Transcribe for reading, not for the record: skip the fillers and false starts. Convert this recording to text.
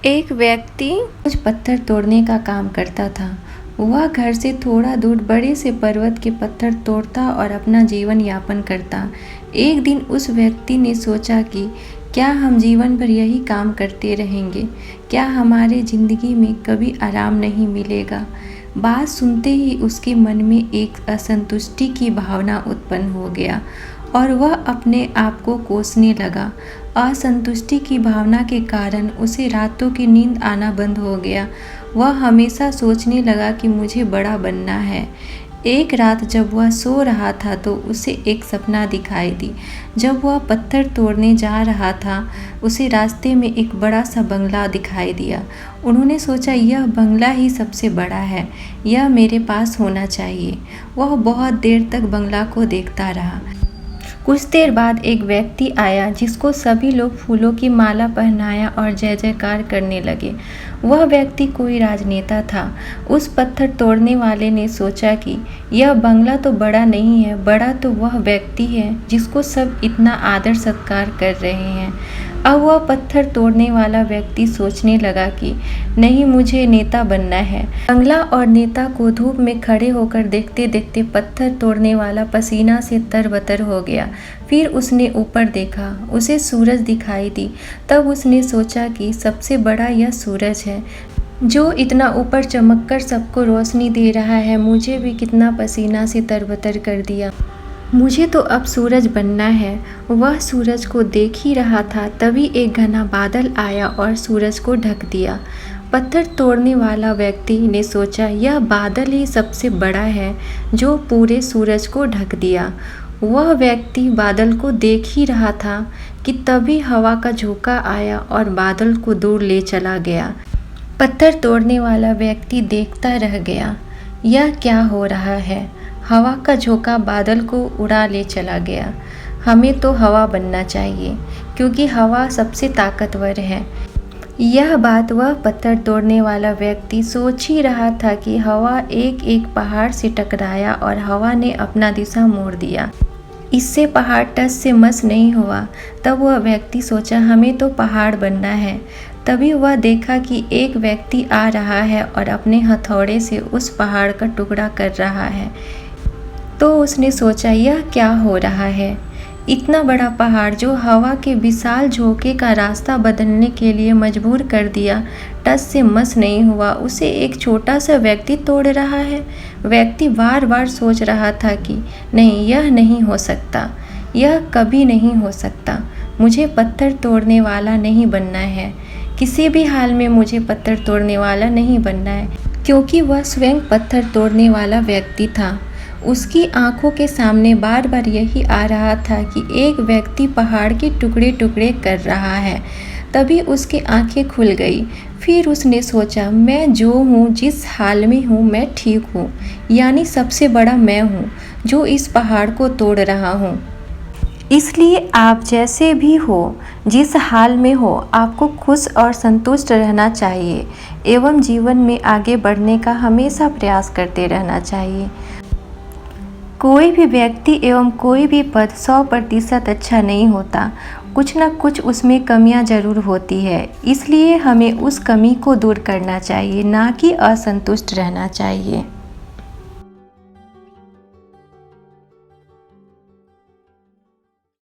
एक व्यक्ति कुछ पत्थर तोड़ने का काम करता था। वह घर से थोड़ा दूर बड़े से पर्वत के पत्थर तोड़ता और अपना जीवन यापन करता। एक दिन उस व्यक्ति ने सोचा कि क्या हम जीवन भर यही काम करते रहेंगे? क्या हमारे ज़िंदगी में कभी आराम नहीं मिलेगा? बात सुनते ही उसके मन में एक असंतुष्टि की भावना उत्पन्न हो गया और वह अपने आप को कोसने लगा। असंतुष्टि की भावना के कारण उसे रातों की नींद आना बंद हो गया। वह हमेशा सोचने लगा कि मुझे बड़ा बनना है। एक रात जब वह सो रहा था तो उसे एक सपना दिखाई दी। जब वह पत्थर तोड़ने जा रहा था, उसे रास्ते में एक बड़ा सा बंगला दिखाई दिया। उन्होंने सोचा, यह बंगला ही सबसे बड़ा है, यह मेरे पास होना चाहिए। वह बहुत देर तक बंगला को देखता रहा। कुछ देर बाद एक व्यक्ति आया जिसको सभी लोग फूलों की माला पहनाया और जय जयकार करने लगे। वह व्यक्ति कोई राजनेता था। उस पत्थर तोड़ने वाले ने सोचा कि यह बंगला तो बड़ा नहीं है, बड़ा तो वह व्यक्ति है जिसको सब इतना आदर सत्कार कर रहे हैं। अब वह पत्थर तोड़ने वाला व्यक्ति सोचने लगा कि नहीं, मुझे नेता बनना है। बंगला और नेता को धूप में खड़े होकर देखते देखते पत्थर तोड़ने वाला पसीना से तरबतर हो गया। फिर उसने ऊपर देखा, उसे सूरज दिखाई दी। तब उसने सोचा कि सबसे बड़ा यह सूरज है जो इतना ऊपर चमककर सबको रोशनी दे रहा है। मुझे भी कितना पसीना से तरबतर कर दिया। मुझे तो अब सूरज बनना है। वह सूरज को देख ही रहा था, तभी एक घना बादल आया और सूरज को ढक दिया। पत्थर तोड़ने वाला व्यक्ति ने सोचा, यह बादल ही सबसे बड़ा है जो पूरे सूरज को ढक दिया। वह व्यक्ति बादल को देख ही रहा था कि तभी हवा का झोंका आया और बादल को दूर ले चला गया। पत्थर तोड़ने वाला व्यक्ति देखता रह गया, यह क्या हो रहा है? हवा का झोंका बादल को उड़ा ले चला गया। हमें तो हवा बनना चाहिए क्योंकि हवा सबसे ताकतवर है। यह बात वह पत्थर तोड़ने वाला व्यक्ति सोच ही रहा था कि हवा एक एक पहाड़ से टकराया और हवा ने अपना दिशा मोड़ दिया। इससे पहाड़ टस से मस नहीं हुआ। तब वह व्यक्ति सोचा, हमें तो पहाड़ बनना है। तभी वह देखा कि एक व्यक्ति आ रहा है और अपने हथौड़े से उस पहाड़ का टुकड़ा कर रहा है। तो उसने सोचा, यह क्या हो रहा है? इतना बड़ा पहाड़ जो हवा के विशाल झोंके का रास्ता बदलने के लिए मजबूर कर दिया, टस से मस नहीं हुआ, उसे एक छोटा सा व्यक्ति तोड़ रहा है। व्यक्ति बार बार सोच रहा था कि नहीं, यह नहीं हो सकता, यह कभी नहीं हो सकता। मुझे पत्थर तोड़ने वाला नहीं बनना है। किसी भी हाल में मुझे पत्थर तोड़ने वाला नहीं बनना है, क्योंकि वह स्वयं पत्थर तोड़ने वाला व्यक्ति था। उसकी आंखों के सामने बार बार यही आ रहा था कि एक व्यक्ति पहाड़ के टुकड़े टुकड़े कर रहा है। तभी उसकी आंखें खुल गई। फिर उसने सोचा, मैं जो हूँ, जिस हाल में हूँ, मैं ठीक हूँ। यानी सबसे बड़ा मैं हूँ जो इस पहाड़ को तोड़ रहा हूँ। इसलिए आप जैसे भी हो, जिस हाल में हो, आपको खुश और संतुष्ट रहना चाहिए एवं जीवन में आगे बढ़ने का हमेशा प्रयास करते रहना चाहिए। कोई भी व्यक्ति एवं कोई भी पद 100% अच्छा नहीं होता। कुछ न कुछ उसमें कमियां जरूर होती है। इसलिए हमें उस कमी को दूर करना चाहिए, ना कि असंतुष्ट रहना चाहिए।